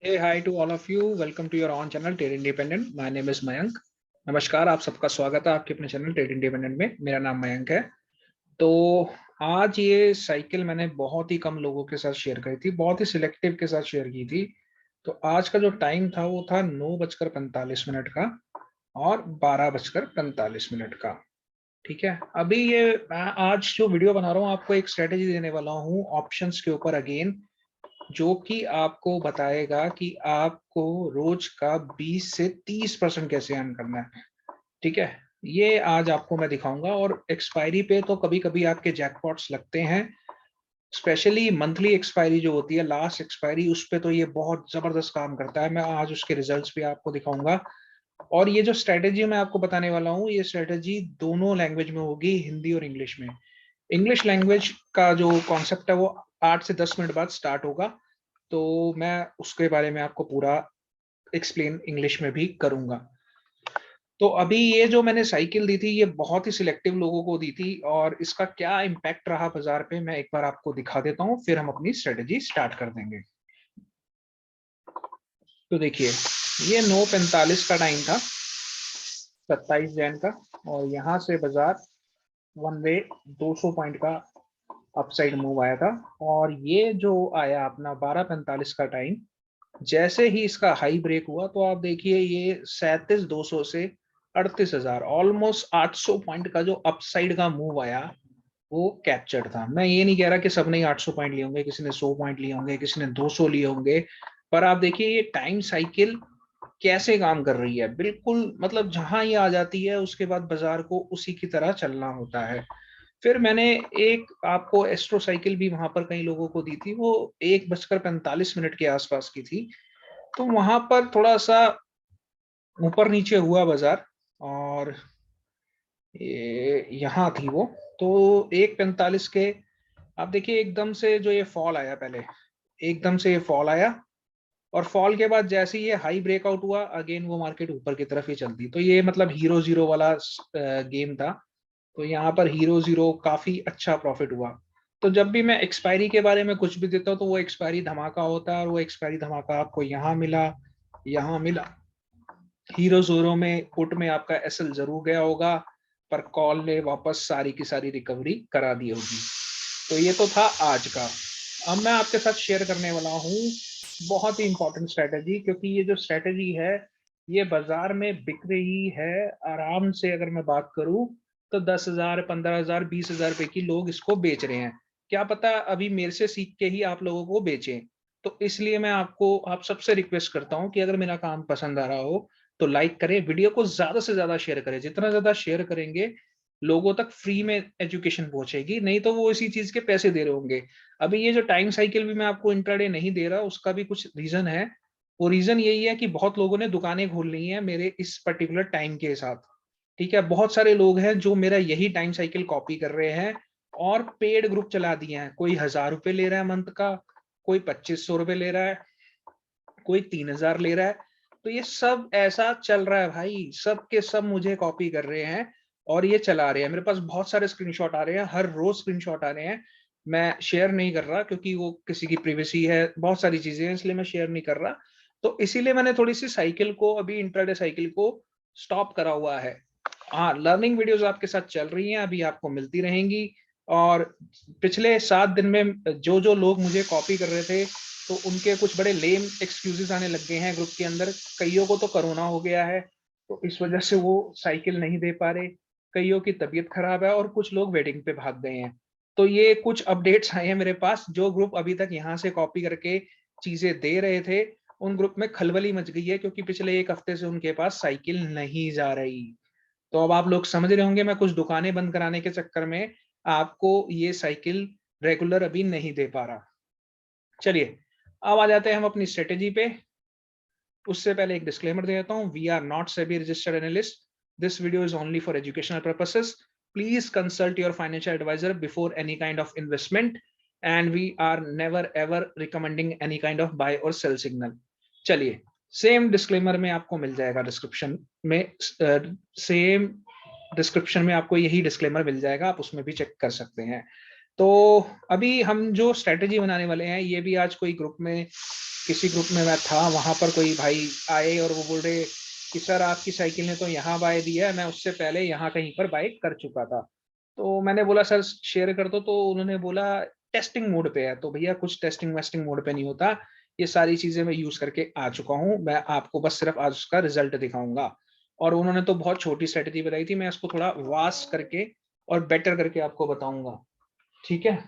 Hey, hi to all of you. Welcome to your own channel Trade Independent. My name is Mayank. नमस्कार, आप सबका स्वागत है आपके अपने चैनल ट्रेड इंडिपेंडेंट में। मेरा नाम मयंक है। तो आज ये साइकिल मैंने बहुत ही कम लोगों के साथ शेयर करी थी, बहुत ही सिलेक्टिव के साथ शेयर की थी। तो आज का जो टाइम था वो था 9:45 का और 12:45 का। ठीक है, अभी ये मैं आज जो वीडियो बना रहा हूँ आपको एक स्ट्रेटेजी देने वाला हूँ ऑप्शंस के ऊपर अगेन, जो कि आपको बताएगा कि आपको रोज का 20 से 30% कैसे अर्न करना है। ठीक है, ये आज आपको मैं दिखाऊंगा। और एक्सपायरी पे तो कभी कभी आपके जैकपॉट्स लगते हैं, स्पेशली मंथली एक्सपायरी जो होती है, लास्ट एक्सपायरी, उस पे तो ये बहुत जबरदस्त काम करता है। मैं आज उसके रिजल्ट्स भी आपको दिखाऊंगा। और ये जो स्ट्रेटेजी मैं आपको बताने वाला हूँ, ये स्ट्रेटेजी दोनों लैंग्वेज में होगी, हिंदी और इंग्लिश में। इंग्लिश लैंग्वेज का जो कॉन्सेप्ट है वो 8 से 10 मिनट बाद स्टार्ट होगा, तो मैं उसके बारे में आपको पूरा एक्सप्लेन इंग्लिश में भी करूंगा। तो अभी ये जो मैंने साइकिल दी थी ये बहुत ही सिलेक्टिव लोगों को दी थी, और इसका क्या इम्पैक्ट रहा बाजार पे मैं एक बार आपको दिखा देता हूँ, फिर हम अपनी स्ट्रेटेजी स्टार्ट कर देंगे। तो देखिए, ये 9:45 का टाइम था, 27 जैन का, और यहाँ से बाजार वन वे 200 पॉइंट का अपसाइड मूव आया था। और ये जो आया अपना 12:45 का टाइम, जैसे ही इसका हाई ब्रेक हुआ तो आप देखिए ये 37,200 से 38,000, ऑलमोस्ट 800 पॉइंट का जो अपसाइड का मूव आया वो कैप्चर्ड था। मैं ये नहीं कह रहा कि सबने ही 800 पॉइंट लिए होंगे, किसी ने 100 पॉइंट लिए होंगे, किसी ने 200 लिए होंगे, पर आप देखिए ये टाइम साइकिल कैसे काम कर रही है। बिल्कुल मतलब जहां ये आ जाती है उसके बाद बाजार को उसी की तरह चलना होता है। फिर मैंने एक आपको एस्ट्रो साइकिल भी वहां पर कई लोगों को दी थी, वो 1:45 के आसपास की थी। तो वहां पर थोड़ा सा ऊपर नीचे हुआ बाजार, और ये यहाँ थी वो। तो 1:45 के आप देखिए एकदम से जो ये फॉल आया, पहले एकदम से ये फॉल आया, और फॉल के बाद जैसे ही ये हाई ब्रेकआउट हुआ अगेन वो मार्केट ऊपर की तरफ ही चलती। तो ये मतलब हीरो जीरो वाला गेम था। तो यहाँ पर हीरो जीरो काफी अच्छा प्रॉफिट हुआ। तो जब भी मैं एक्सपायरी के बारे में कुछ भी देता हूँ तो वो एक्सपायरी धमाका होता है, और वो एक्सपायरी धमाका आपको यहाँ मिला, यहाँ मिला। हीरो जीरो में पुट में आपका एसएल जरूर गया होगा, पर कॉल ने वापस सारी की सारी रिकवरी करा दी होगी। तो ये तो था आज का। अब मैं आपके साथ शेयर करने वाला हूँ बहुत ही इंपॉर्टेंट स्ट्रेटेजी, क्योंकि ये जो स्ट्रेटेजी है ये बाजार में बिक रही है आराम से। अगर मैं बात करूं तो 10,000, 15,000, 20,000 रुपए की लोग इसको बेच रहे हैं। क्या पता अभी मेरे से सीख के ही आप लोगों को बेचें। तो इसलिए मैं आपको, आप सबसे रिक्वेस्ट करता हूं कि अगर मेरा काम पसंद आ रहा हो तो लाइक करें, वीडियो को ज्यादा से ज्यादा शेयर करें। जितना ज्यादा शेयर करेंगे लोगों तक फ्री में एजुकेशन पहुंचेगी, नहीं तो वो इसी चीज के पैसे दे रहे होंगे। अभी ये जो टाइम साइकिल भी मैं आपको इंट्राडे नहीं दे रहा, उसका भी कुछ रीजन है। वो रीजन यही है कि बहुत लोगों ने दुकानें खोल ली हैं मेरे इस पर्टिकुलर टाइम के साथ। ठीक है, बहुत सारे लोग हैं जो मेरा यही टाइम साइकिल कॉपी कर रहे हैं और पेड ग्रुप चला दिए हैं। कोई 1,000 रुपए ले रहा है मंथ का, कोई 2,500 रुपए ले रहा है, कोई 3,000 ले रहा है। तो ये सब ऐसा चल रहा है भाई, सब के सब मुझे कॉपी कर रहे हैं और ये चला रहे हैं। मेरे पास बहुत सारे स्क्रीनशॉट आ रहे हैं, हर रोज स्क्रीनशॉट आ रहे हैं। मैं शेयर नहीं कर रहा क्योंकि वो किसी की प्रिवेसी है, बहुत सारी चीजें हैं, इसलिए मैं शेयर नहीं कर रहा। तो इसीलिए मैंने थोड़ी सी साइकिल को, अभी इंट्राडे साइकिल को स्टॉप करा हुआ है। हाँ, लर्निंग वीडियोस आपके साथ चल रही हैं, अभी आपको मिलती रहेंगी। और पिछले 7 दिन में जो जो लोग मुझे कॉपी कर रहे थे, तो उनके कुछ बड़े लेम एक्सक्यूजेस आने लग गए हैं ग्रुप के अंदर। कईयों को तो कोरोना हो गया है, तो इस वजह से वो साइकिल नहीं दे पा रहे। कईयों की तबीयत खराब है और कुछ लोग वेडिंग पे भाग गए हैं। तो ये कुछ अपडेट्स आए हैं मेरे पास। जो ग्रुप अभी तक यहाँ से कॉपी करके चीजें दे रहे थे, उन ग्रुप में खलबली मच गई है, क्योंकि पिछले 1 हफ्ते से उनके पास साइकिल नहीं जा रही। तो अब आप लोग समझ रहे होंगे मैं कुछ दुकानें बंद कराने के चक्कर में आपको ये साइकिल रेगुलर अभी नहीं दे पा रहा। चलिए, अब आ जाते हैं हम अपनी स्ट्रेटेजी पे। उससे पहले एक डिस्क्लेमर दे देता हूँ, we are not SEBI registered analyst, this video is only for educational purposes. Please consult your financial advisor before any kind of investment, and we are never ever recommending any kind of buy और sell signal. चलिए, same disclaimer में आपको मिल जाएगा description में, same description में आपको यही disclaimer मिल जाएगा, आप उसमें भी चेक कर सकते हैं। तो अभी हम जो स्ट्रेटेजी बनाने वाले हैं, ये भी आज कोई ग्रुप में, किसी ग्रुप में मैं था, वहां पर कोई भाई आए और वो बोल रहे कि सर आपकी साइकिल ने तो यहाँ बाय दिया है, मैं उससे पहले यहाँ कहीं पर बाय कर चुका था। तो मैंने बोला सर शेयर कर दो, तो उन्होंने बोला टेस्टिंग मोड पे है। तो भैया कुछ टेस्टिंग वेस्टिंग मोड पे नहीं होता, ये सारी चीजें मैं यूज करके आ चुका हूँ, मैं आपको बस सिर्फ आज उसका रिजल्ट दिखाऊंगा। और उन्होंने तो बहुत छोटी स्ट्रेटेजी बताई थी, मैं इसको थोड़ा वास्ट करके और बेटर करके आपको बताऊंगा। ठीक है,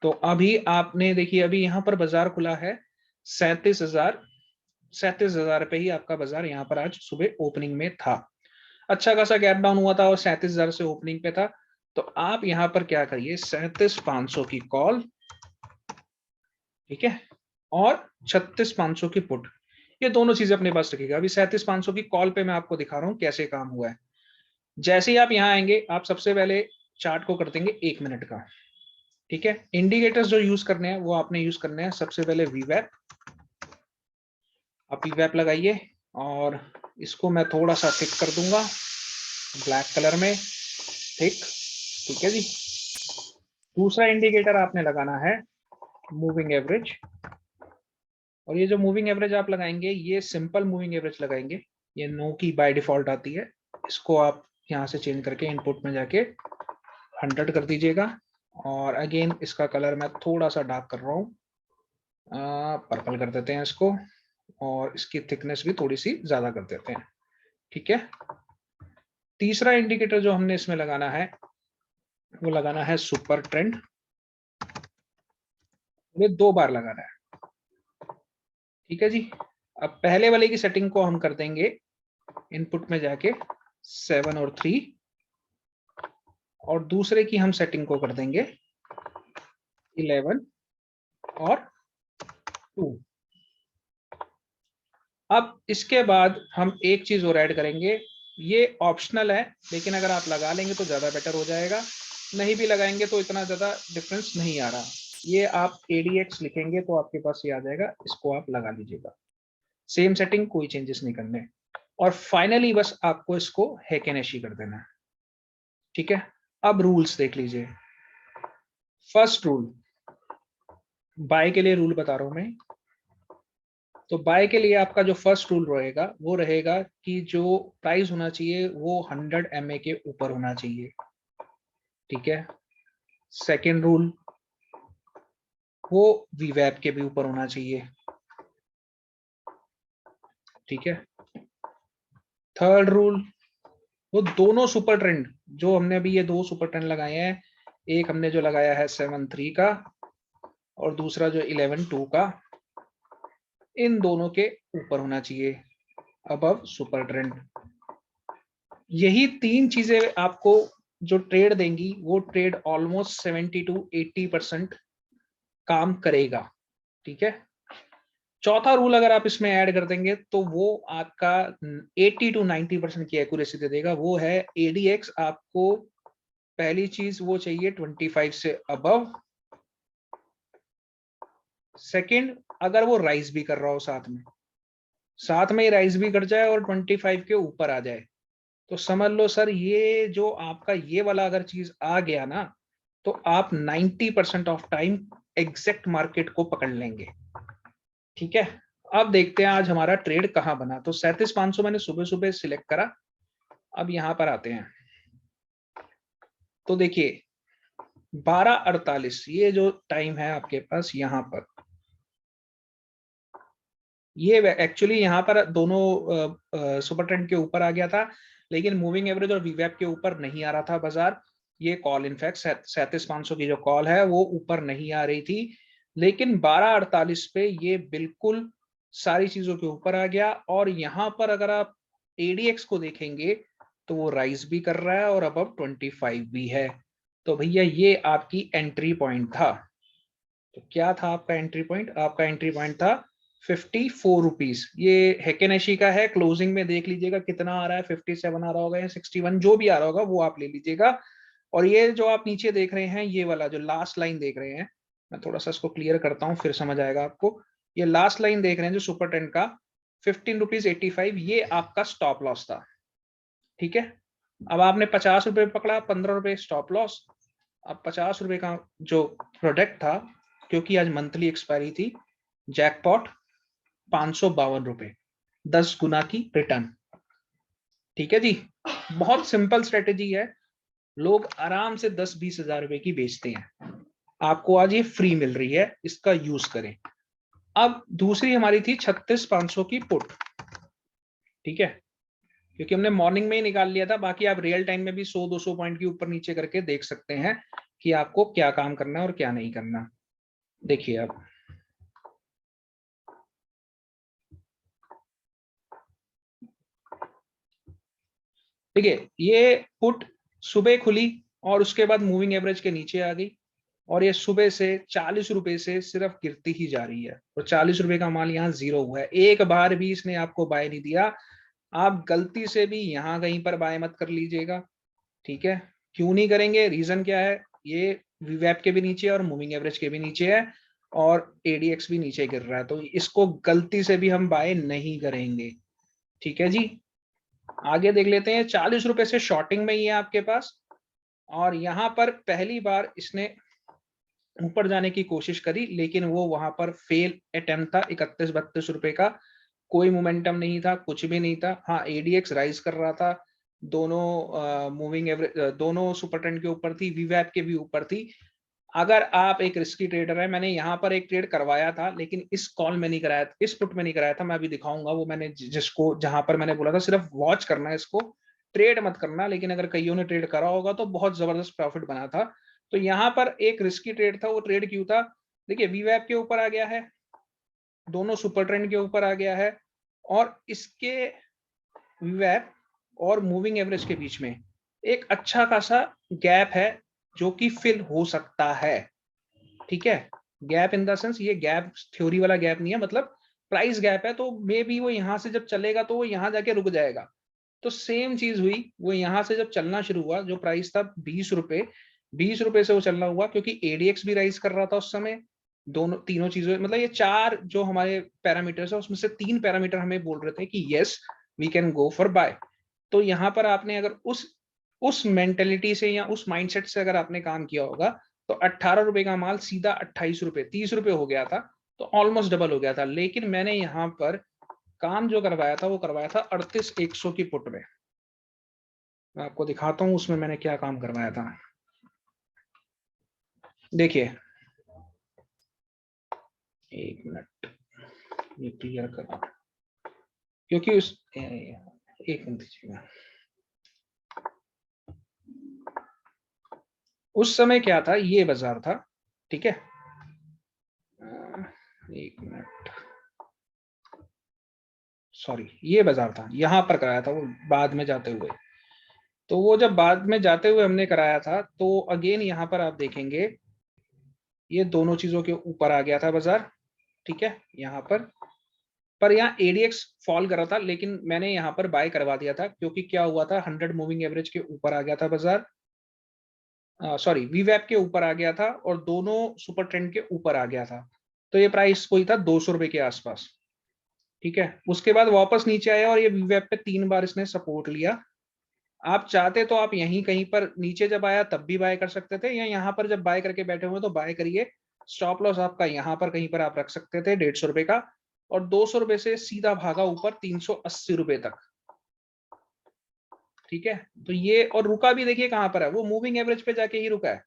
तो अभी आपने देखिए, अभी यहाँ पर बाजार खुला है 37,000 पे ही आपका बाजार यहाँ पर आज सुबह ओपनिंग में था। अच्छा खासा गैप डाउन हुआ था और 37,000 से ओपनिंग पे था। तो आप यहाँ पर क्या करिए, 37,500 की कॉल, ठीक है, और 36,500 की पुट, ये दोनों चीजें अपने पास रखिएगा। अभी 37,500 की कॉल पे मैं आपको दिखा रहा हूँ कैसे काम हुआ है। जैसे ही आप यहाँ आएंगे, आप सबसे पहले चार्ट को कर देंगे 1 मिनट का। ठीक है, इंडिकेटर्स जो यूज करने हैं वो आपने यूज करने हैं सबसे पहले वीवैप। आप वीवैप लगाइए और इसको मैं थोड़ा सा थिक कर दूंगा, ब्लैक कलर में, थिक। ठीक है जी। दूसरा इंडिकेटर आपने लगाना है मूविंग एवरेज, और ये जो मूविंग एवरेज आप लगाएंगे, ये सिंपल मूविंग एवरेज लगाएंगे, ये नो की बाय डिफॉल्ट आती है। इसको आप यहाँ से चेंज करके इनपुट में जाके 100 कर दीजिएगा। और अगेन इसका कलर मैं थोड़ा सा डार्क कर रहा हूँ, पर्पल कर देते हैं इसको, और इसकी थिकनेस भी थोड़ी सी ज्यादा कर देते हैं। ठीक है, तीसरा इंडिकेटर जो हमने इसमें लगाना है वो लगाना है सुपर ट्रेंड, ये 2 बार लगाना है। ठीक है जी। अब पहले वाले की सेटिंग को हम कर देंगे इनपुट में जाके 7 और 3, और दूसरे की हम सेटिंग को कर देंगे 11 और 2। अब इसके बाद हम एक चीज और ऐड करेंगे, ये ऑप्शनल है, लेकिन अगर आप लगा लेंगे तो ज्यादा बेटर हो जाएगा, नहीं भी लगाएंगे तो इतना ज्यादा डिफरेंस नहीं आ रहा। ये आप ADX लिखेंगे तो आपके पास ये आ जाएगा, इसको आप लगा लीजिएगा। सेम सेटिंग, कोई चेंजेस नहीं करने। और फाइनली बस आपको इसको हैकेनेशी कर देना है। ठीक है, अब रूल्स देख लीजिए। फर्स्ट रूल, बाय के लिए रूल बता रहा हूं मैं। तो बाय के लिए आपका जो फर्स्ट रूल रहेगा वो रहेगा कि जो प्राइस होना चाहिए वो 100 MA के ऊपर होना चाहिए। ठीक है, सेकेंड रूल, वो वीवैप के भी ऊपर होना चाहिए। ठीक है, थर्ड रूल, वो दोनों सुपर ट्रेंड, जो हमने अभी ये 2 सुपर ट्रेंड लगाए हैं, एक हमने जो लगाया है 7-3 का और दूसरा जो 11-2 का, इन दोनों के ऊपर होना चाहिए, अबव सुपर ट्रेंड। यही 3 चीजें आपको जो ट्रेड देंगी, वो ट्रेड ऑलमोस्ट 70-80% काम करेगा। ठीक है, चौथा रूल अगर आप इसमें ऐड कर देंगे तो वो आपका 80-90% की एक्यूरेसी दे देगा, वो है ADX आपको पहली चीज वो चाहिए 25 से अबव। सेकंड, अगर वो राइज भी कर रहा हो साथ में ही राइज भी कर जाए और 25 के ऊपर आ जाए, तो समझ लो सर, ये जो आपका ये वाला अगर चीज आ गया ना, तो आप 90% ऑफ टाइम एग्जैक्ट मार्केट को पकड़ लेंगे। ठीक है, अब देखते हैं आज हमारा ट्रेड कहां बना। तो 37,500 मैंने सुबह सुबह सिलेक्ट करा। अब यहां पर आते हैं, तो देखिए 12:48 ये जो टाइम है आपके पास, यहां पर ये एक्चुअली यहाँ पर दोनों सुपर ट्रेंड के ऊपर आ गया था, लेकिन मूविंग एवरेज और वीवैप के ऊपर नहीं आ रहा था बाजार। ये कॉल इनफैक्ट 37,500 की जो कॉल है वो ऊपर नहीं आ रही थी, लेकिन 12:48 पे ये बिल्कुल सारी चीजों के ऊपर आ गया। और यहाँ पर अगर आप ADX को देखेंगे तो वो राइज भी कर रहा है और अबव 25 भी है। तो भैया ये आपकी एंट्री पॉइंट था। तो क्या था आपका एंट्री पॉइंट? आपका एंट्री पॉइंट था 54 रुपीज। ये हैकेनेशी का है, क्लोजिंग में देख लीजिएगा कितना आ रहा है, 57 आ रहा होगा या 61, जो भी आ रहा होगा वो आप ले लीजिएगा। और ये जो आप नीचे देख रहे हैं, ये वाला जो लास्ट लाइन देख रहे हैं, मैं थोड़ा सा इसको क्लियर करता हूँ फिर समझ आएगा आपको। ये लास्ट लाइन देख रहे हैं जो सुपर टेन का 15.85, ये आपका स्टॉप लॉस था। ठीक है, अब आपने 50 रुपए पकड़ा, 15 रुपए स्टॉप लॉस, अब 50 रुपए का जो प्रोडक्ट था, क्योंकि आज मंथली एक्सपायरी थी, जैकपॉट 552 रुपए, 10 गुना की रिटर्न। ठीक है जी, बहुत सिंपल स्ट्रेटेजी है, लोग आराम से 10-20 हजार रुपए की बेचते हैं। आपको आज ये फ्री मिल रही है, इसका यूज करें। अब दूसरी हमारी थी 36,500 की पुट। ठीक है, क्योंकि हमने मॉर्निंग में ही निकाल लिया था, बाकी आप रियल टाइम में भी 100-200 पॉइंट की ऊपर नीचे करके देख सकते हैं कि आपको क्या काम करना है और क्या नहीं करना। देखिए अब देखिए, ये पुट सुबह खुली और उसके बाद मूविंग एवरेज के नीचे आ गई, और ये सुबह से 40 रुपए से सिर्फ गिरती ही जा रही है, और 40 रुपए का माल यहाँ जीरो हुआ है। एक बार भी इसने आपको बाय नहीं दिया। आप गलती से भी यहाँ कहीं पर बाय मत कर लीजिएगा। ठीक है, क्यों नहीं करेंगे, रीजन क्या है, ये वीवैप के भी नीचे और मूविंग एवरेज के भी नीचे है, और एडीएक्स भी नीचे गिर रहा है, तो इसको गलती से भी हम बाय नहीं करेंगे। ठीक है जी, आगे देख लेते हैं। 40 रुपए से शॉर्टिंग में ही है आपके पास, और यहां पर पहली बार इसने ऊपर जाने की कोशिश करी, लेकिन वो वहां पर फेल अटेम्प्ट था। 31-32 रुपए का कोई मोमेंटम नहीं था, कुछ भी नहीं था। हाँ, एडीएक्स राइज कर रहा था, दोनों मूविंग एवरेज, दोनों सुपर ट्रेंड के ऊपर थी, वीवैप के भी ऊपर थी। अगर आप एक रिस्की ट्रेडर है, मैंने यहाँ पर एक ट्रेड करवाया था, लेकिन इस कॉल में नहीं कराया, इस पुट में नहीं कराया था, मैं अभी दिखाऊंगा वो मैंने जिसको, जहां पर मैंने बोला था सिर्फ वॉच करना है इसको, ट्रेड मत करना। लेकिन अगर कईयों ने ट्रेड करा होगा तो बहुत जबरदस्त प्रॉफिट बना था। तो यहाँ पर एक रिस्की ट्रेड था, वो ट्रेड क्यों था, देखिए वीवैप के ऊपर आ गया है, दोनों सुपर ट्रेंड के ऊपर आ गया है, और इसके वीवैप और मूविंग एवरेज के बीच में एक अच्छा खासा गैप है जो कि फिल हो सकता है। ठीक है, गैप इन द सेंस, ये गैप थ्योरी वाला गैप नहीं है, मतलब प्राइस गैप है, तो मे बी वो यहां से जब चलेगा तो वो यहां जाके रुक जाएगा। तो सेम चीज हुई, वो यहां से जब चलना शुरू हुआ, जो प्राइस था 20 रुपए, 20 रुपए से वो चलना हुआ, क्योंकि एडीएक्स भी राइज कर रहा था उस समय। दोनों तीनों चीजों, मतलब ये चार जो हमारे पैरामीटर्स है, उसमें से 3 पैरामीटर हमें बोल रहे थे कि yes we can go for buy. तो यहाँ पर आपने अगर उस मेंटेलिटी से या उस माइंडसेट से अगर आपने काम किया होगा, तो 18 रुपए का माल सीधा 28 रुपए, 30 रुपए हो गया था, तो ऑलमोस्ट डबल हो गया था। लेकिन मैंने यहाँ पर काम जो करवाया था, वो करवाया था 38,100 की पुट में। मैं आपको दिखाता हूं उसमें मैंने क्या काम करवाया था। देखिए, एक मिनट, ये क्लियर करा, क्योंकि उस एक मिनट दीजिएगा। उस समय क्या था, ये बाजार था, ठीक है, एक मिनट, सॉरी, ये बाजार था, यहां पर कराया था वो बाद में जाते हुए। तो वो जब बाद में जाते हुए हमने कराया था, तो अगेन यहाँ पर आप देखेंगे ये दोनों चीजों के ऊपर आ गया था बाजार। ठीक है, यहाँ पर यहाँ एडीएक्स फॉल कर रहा था, लेकिन मैंने यहाँ पर बाय करवा दिया था, क्योंकि क्या हुआ था, 100 मूविंग एवरेज के ऊपर आ गया था बाजार, सॉरी वीवैप के ऊपर आ गया था, और दोनों सुपर ट्रेंड के ऊपर आ गया था। तो ये प्राइस कोई था 200 रुपए के आसपास। ठीक है, उसके बाद वापस नीचे आया, और ये वीवैप पे 3 बार इसने सपोर्ट लिया। आप चाहते तो आप यहीं कहीं पर नीचे जब आया तब भी बाय कर सकते थे, या यहाँ पर जब बाय करके बैठे हुए तो बाय करिए। स्टॉप लॉस आपका यहाँ पर कहीं पर आप रख सकते थे 150 रुपए का, और 200 रुपए से सीधा भागा ऊपर 380 रुपए तक। ठीक है, तो ये, और रुका भी देखिए कहां पर है, वो मूविंग एवरेज पे जाके ही रुका है।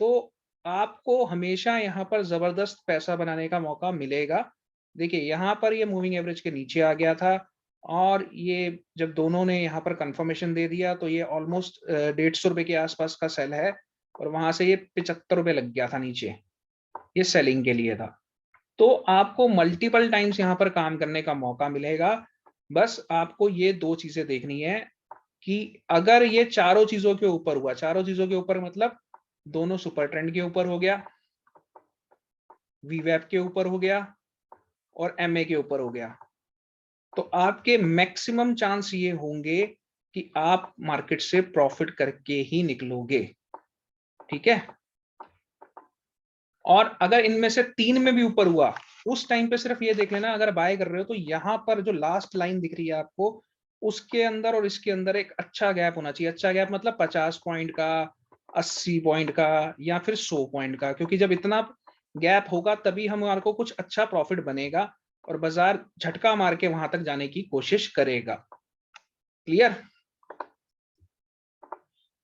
तो आपको हमेशा यहाँ पर जबरदस्त पैसा बनाने का मौका मिलेगा। देखिए, यहाँ पर ये मूविंग एवरेज के नीचे आ गया था, और ये जब दोनों ने यहाँ पर कंफर्मेशन दे दिया, तो ये ऑलमोस्ट 150 रुपए के आसपास का सेल है, और वहां से ये 75 रुपए लग गया था नीचे, ये सेलिंग के लिए था। तो आपको मल्टीपल टाइम्स यहाँ पर काम करने का मौका मिलेगा। बस आपको ये दो चीजें देखनी है कि अगर ये चारों चीजों के ऊपर हुआ, चारों चीजों के ऊपर मतलब दोनों सुपर ट्रेंड के ऊपर हो गया, वीवैप के ऊपर हो गया, और एमए के ऊपर हो गया, तो आपके मैक्सिमम चांस ये होंगे कि आप मार्केट से प्रॉफिट करके ही निकलोगे। ठीक है, और अगर इनमें से 3 में भी ऊपर हुआ, उस टाइम पे सिर्फ ये देख लेना, अगर बाय कर रहे हो तो यहां पर जो लास्ट लाइन दिख रही है आपको, उसके अंदर और इसके अंदर एक अच्छा गैप होना चाहिए। अच्छा गैप मतलब 50 पॉइंट का, 80 पॉइंट का या फिर 100 पॉइंट का, क्योंकि जब इतना गैप होगा तभी हमारे को कुछ अच्छा प्रॉफिट बनेगा और बाजार झटका मार के वहां तक जाने की कोशिश करेगा। क्लियर?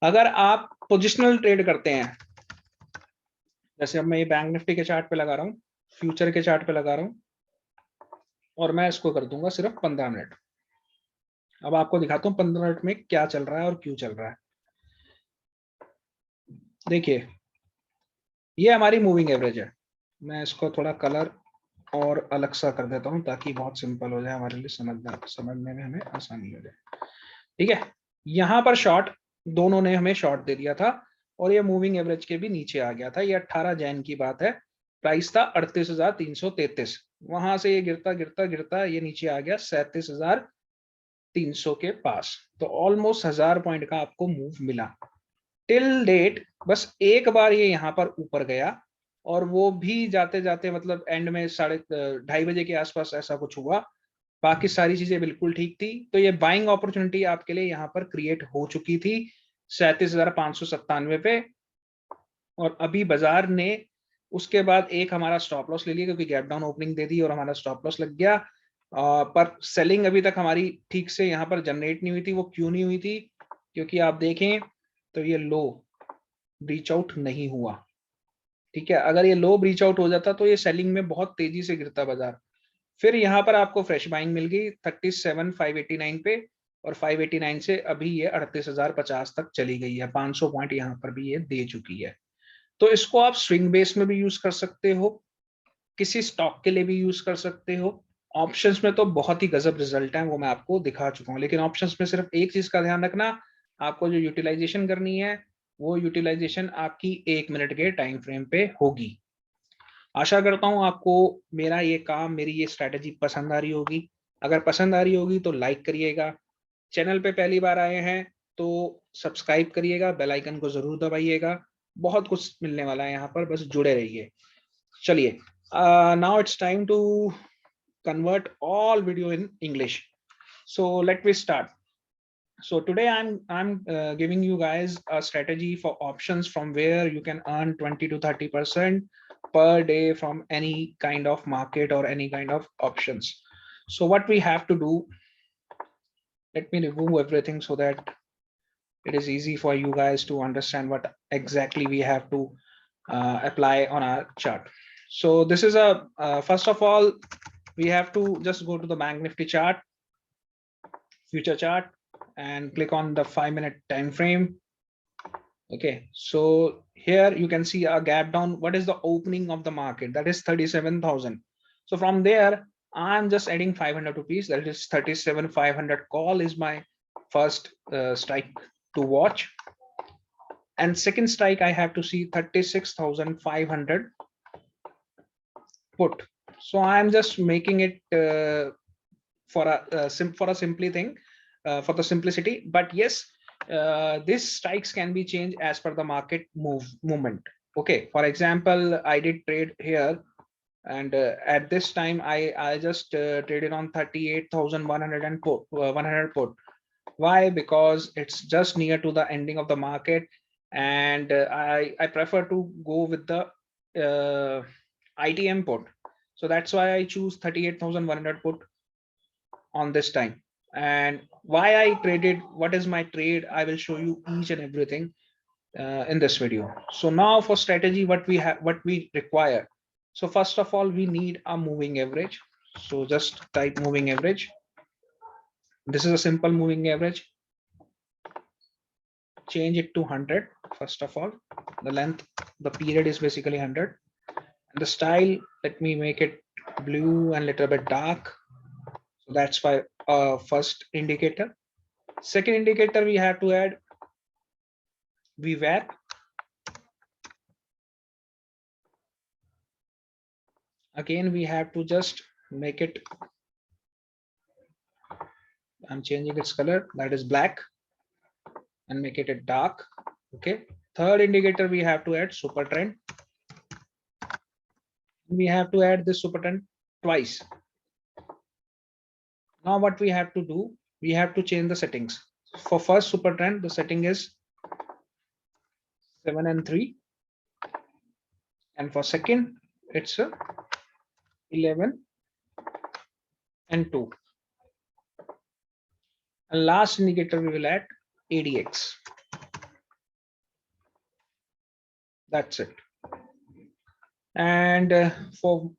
अगर आप पोजिशनल ट्रेड करते हैं, जैसे अब मैं ये बैंक निफ्टी के चार्ट पे लगा रहा हूँ, फ्यूचर के चार्ट पे लगा रहा हूँ, और मैं इसको कर दूंगा सिर्फ 15 मिनट। अब आपको दिखाता हूँ 15 मिनट में क्या चल रहा है और क्यों चल रहा है। देखिए, ये हमारी मूविंग एवरेज है। मैं इसको थोड़ा कलर और अलग सा कर देता हूँ ताकि बहुत सिंपल हो जाए हमारे लिए, समझने में हमें आसानी हो जाए। ठीक है, यहाँ पर शॉर्ट दोनों ने हमें शॉर्ट दे दिया था और ये मूविंग एवरेज के भी नीचे आ गया था। ये 18 जैन की बात है, प्राइस था 38,333, वहां से ये गिरता गिरता गिरता ये नीचे आ गया 37,300 के पास। तो ऑलमोस्ट 1000 पॉइंट का आपको मूव मिला टिल डेट। बस एक बार ये यहाँ पर ऊपर गया और वो भी जाते जाते मतलब एंड में 2:30 बजे के आसपास ऐसा कुछ हुआ। बाकी सारी चीजें बिल्कुल ठीक थी। तो ये बाइंग अपॉर्चुनिटी आपके लिए यहाँ पर क्रिएट हो चुकी थी 37,597 पे, और अभी बाजार ने उसके बाद एक हमारा स्टॉप लॉस ले लिया क्योंकि गैप डाउन ओपनिंग दे दी और हमारा स्टॉप लॉस लग गया। पर सेलिंग अभी तक हमारी ठीक से यहाँ पर जनरेट नहीं हुई थी। वो क्यों नहीं हुई थी? क्योंकि आप देखें तो ये लो ब्रीच आउट नहीं हुआ। ठीक है, अगर ये लो ब्रीच आउट हो जाता तो ये सेलिंग में बहुत तेजी से गिरता बाजार। फिर यहाँ पर आपको फ्रेश बाइंग मिल गई 37,589 पे, और 589 से अभी ये 38,050 तक चली गई है। 500 पॉइंट यहाँ पर भी ये दे चुकी है। तो इसको आप स्विंग बेस में भी यूज कर सकते हो, किसी स्टॉक के लिए भी यूज कर सकते हो। ऑप्शंस में तो बहुत ही गजब रिजल्ट है, वो मैं आपको दिखा चुका हूँ। लेकिन ऑप्शंस में सिर्फ एक चीज का ध्यान रखना, आपको जो यूटिलाइजेशन करनी है वो यूटिलाइजेशन आपकी 1 मिनट के टाइम फ्रेम पे होगी। आशा करता हूँ आपको मेरा ये काम, मेरी ये स्ट्रैटेजी पसंद आ रही होगी। अगर पसंद आ रही होगी तो लाइक करिएगा, चैनल पे पहली बार आए हैं तो सब्सक्राइब करिएगा, बेल आइकन को जरूर दबाइएगा। बहुत कुछ मिलने वाला है यहाँ पर, बस जुड़े रहिए। चलिए, now it's time to convert all video in English. So let me start. So today I'm giving you guys a strategy for options from where you can earn 20 to 30% per day from any kind of market or any kind of options. So what we have to do, let me remove everything so that it is easy for you guys to understand what exactly we have to apply on our chart. So this is a first of all, we have to just go to the Bank Nifty chart, future chart, and click on the 5-minute time frame. Okay, so here you can see a gap down. What is the opening of the market? That is 37,000. So from there I'm just adding 500 rupees, that is 37,500 call is my first strike to watch, and second strike I have to see 36,500 put. So I'm just making it for a simply thing, for the simplicity. But yes, these strikes can be changed as per the market movement. Okay, for example, I did trade here, and at this time I just traded on 38,100 put. Why? Because it's just near to the ending of the market, and I prefer to go with the ITM put. So that's why I choose 38,100 put on this time. And why I traded, what is my trade, I will show you each and everything in this video. So now for strategy, what we require. So first of all, we need a moving average. So just type moving average. This is a simple moving average. Change it to 100. First of all, the length, the period is basically 100. And the style, let me make it blue and little bit dark. So that's why first indicator. Second indicator we have to add VWAP. Again, we have to just make it, I'm changing its color, that is black, and make it a dark. Okay. Third indicator we have to add super trend. We have to add this super trend twice. Now what we have to do, we have to change the settings. For first super trend, the setting is 7 and 3, and for second it's 11 and 2, and last indicator we will add ADX. That's it. And for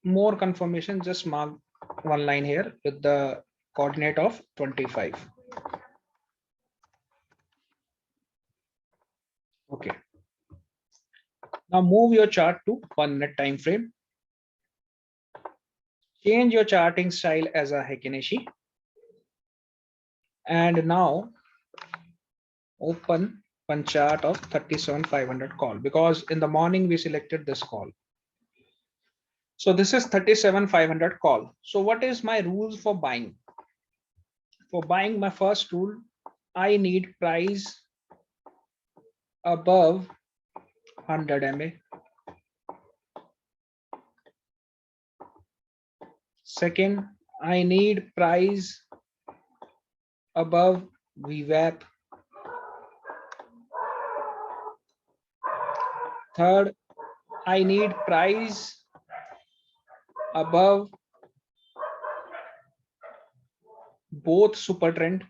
more confirmation, just mark one line here with the coordinate of 25. Okay. Now move your chart to 1 minute time frame. Change your charting style as a Heikin Ashi. And now open one chart of 37,500 call, because in the morning we selected this call. So this is 37,500 call. So what is my rules for buying? For buying, my first rule, I need price above 100 MA. Second, I need price above VWAP. Third, I need price above both super trend.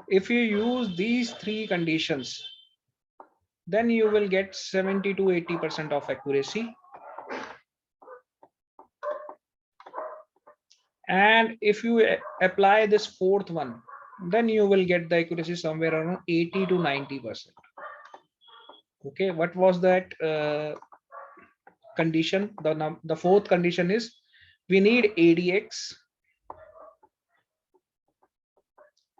If you use these three conditions, then you will get 70 to 80% of accuracy. And if you apply this fourth one, then you will get the accuracy somewhere around 80 to 90%. Okay, what was that condition? The fourth condition is we need ADX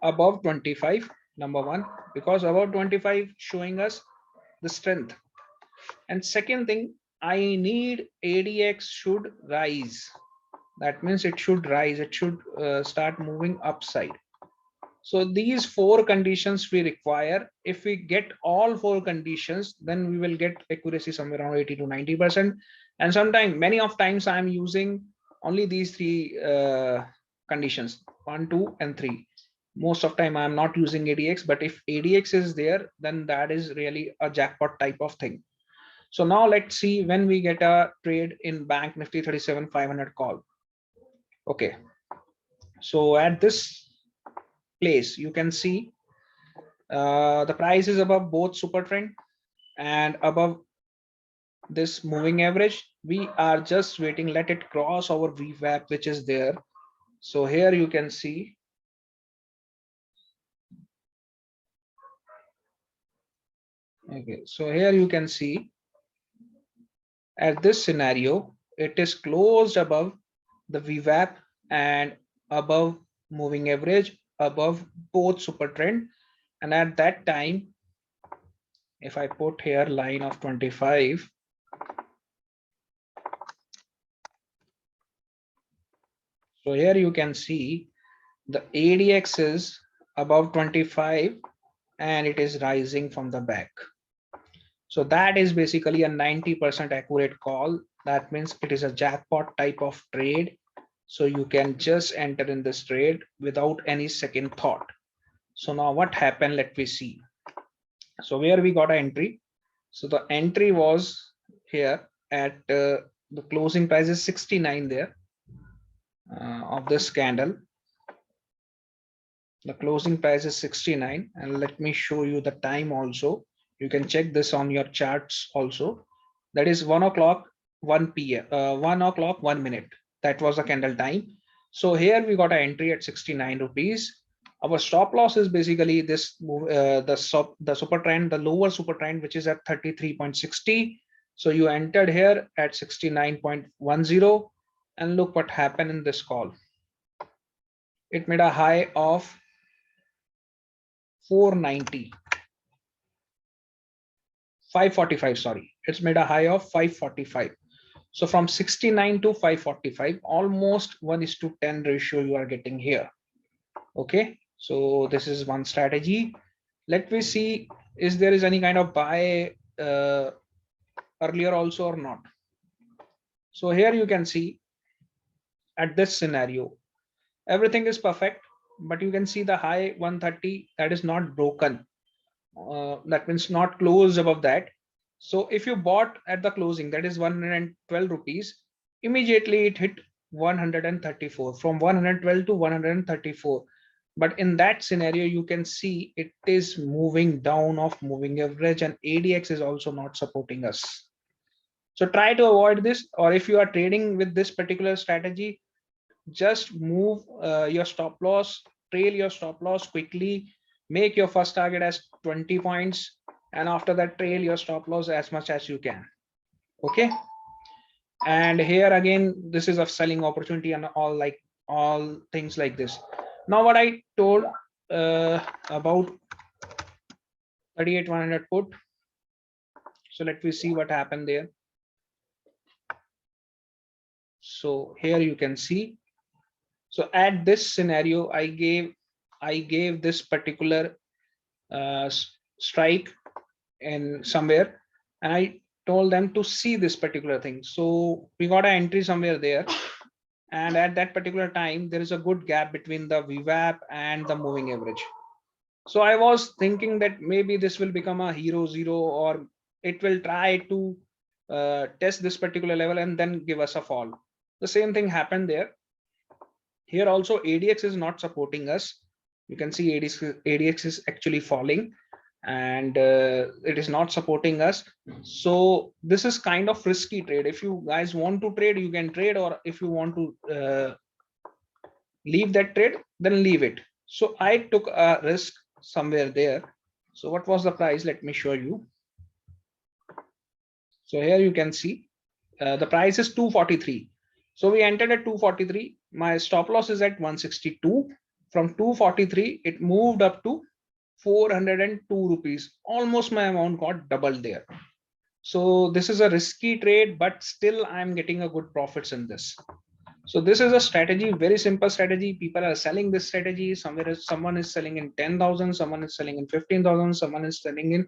above 25, number one, because above 25 showing us the strength. And second thing, I need ADX should rise. That means it should rise, it should start moving upside. So these four conditions we require. If we get all four conditions, then we will get accuracy somewhere around 80 to 90%. And sometimes, many of times, I'm using only these three conditions, 1, 2, and 3. Most of time I'm not using ADX, but if ADX is there, then that is really a jackpot type of thing. So now let's see when we get a trade in Bank Nifty 37,500 call. Okay, so at this place you can see the price is above both super trend and above this moving average. We are just waiting, let it cross our VWAP, which is there. So here you can see okay, so here you can see at this scenario it is closed above the VWAP and above moving average, above both super trend. And at that time, if I put here line of 25, so here you can see the ADX is above 25 and it is rising from the back. So that is basically a 90% accurate call. That means it is a jackpot type of trade. So you can just enter in this trade without any second thought. So now what happened? Let me see. So where we got an entry. So the entry was here at the closing price is 69 there of this candle. The closing price is 69, and let me show you the time also. You can check this on your charts also. That is 1 o'clock 1 p.m. 1 o'clock 1 minute. That was the candle time. So here we got an entry at 69 rupees. Our stop loss is basically this the super trend, the lower super trend, which is at 33.60. So you entered here at 69.10, and look what happened in this call. It made a high of 490, 545, sorry, it's made a high of 545. So from 69 to 545, almost 1:10 ratio you are getting here. Okay, so this is one strategy. Let me see, is there is any kind of buy earlier also or not. So here you can see at this scenario, everything is perfect. but you can see the high 130 that is not broken. That means not closed above that. So if you bought at the closing, that is 112 rupees, immediately it hit 134, from 112 to 134. But in that scenario, you can see it is moving down of moving average, and ADX is also not supporting us. So try to avoid this, or if you are trading with this particular strategy, just move your stop loss, trail your stop loss quickly, make your first target as 20 points, and after that trail your stop loss as much as you can. Okay, and here again, this is a selling opportunity and all things like this. Now what I told about 38,100 put, so let me see what happened there. So here you can see, so at this scenario, I gave this particular strike in somewhere, and I told them to see this particular thing. So we got an entry somewhere there, and at that particular time there is a good gap between the VWAP and the moving average. So I was thinking that maybe this will become a hero zero, or it will try to test this particular level and then give us a fall. The same thing happened there. Here also ADX is not supporting us. You can see ADX is actually falling, and it is not supporting us. So this is kind of risky trade. If you guys want to trade, you can trade, or if you want to leave that trade, then leave it. So I took a risk somewhere there. So what was the price? Let me show you. So here you can see the price is 243. So we entered at 243. My stop loss is at 162. From 243, it moved up to 402 rupees. Almost my amount got doubled there. So this is a risky trade, but still I'm getting a good profits in this. So this is a strategy, very simple strategy. People are selling this strategy. Someone is selling in 10,000, someone is selling in 15,000, someone is selling in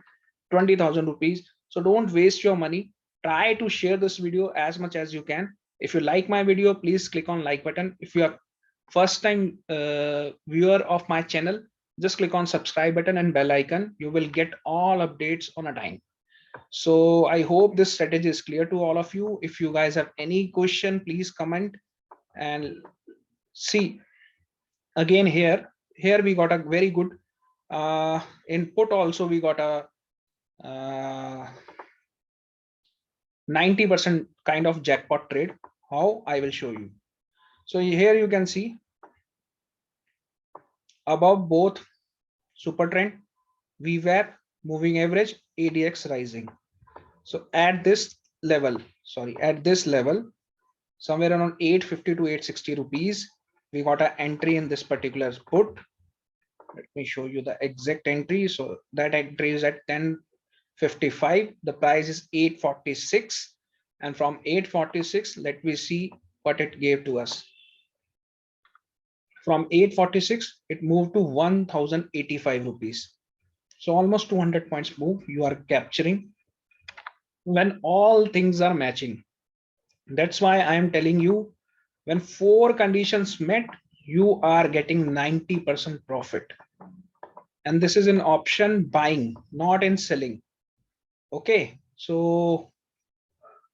20,000 rupees. So don't waste your money. Try to share this video as much as you can. If you like my video, please click on like button. If you are first time viewer of my channel, just click on subscribe button and bell icon. You will get all updates on a time. So I hope this strategy is clear to all of you. If you guys have any question, please comment. And see, again here we got a very good input. Also we got a 90% kind of jackpot trade. How? I will show you. So here you can see above both super trend, VWAP, moving average, ADX rising. So at this level, somewhere around 850 to 860 rupees, we got an entry in this particular put. Let me show you the exact entry. So that entry is at 1055. The price is 846, and from 846, let me see what it gave to us. From 846, it moved to 1085 rupees. So almost 200 points move you are capturing when all things are matching. That's why I am telling you, when 4 conditions met, you are getting 90% profit. And this is an option buying, not in selling. Okay, so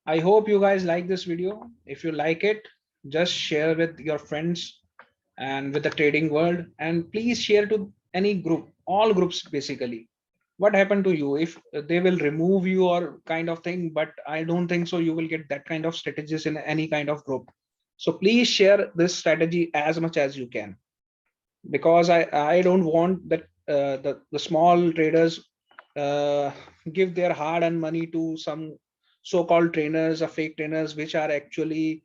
I hope you guys like this video. If you like it, just share with your friends and with the trading world, and please share to any group, all groups basically. What happened to you? If they will remove you or kind of thing, but I don't think so you will get that kind of strategies in any kind of group. So please share this strategy as much as you can, because I don't want that the small traders give their hard-earned money to some so-called trainers or fake trainers, which are actually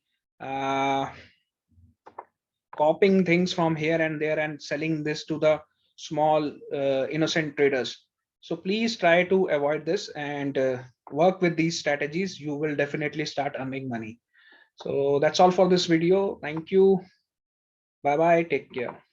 copying things from here and there and selling this to the small innocent traders. So please try to avoid this and work with these strategies. You will definitely start earning money. So that's all for this video. Thank you. Bye bye. Take care.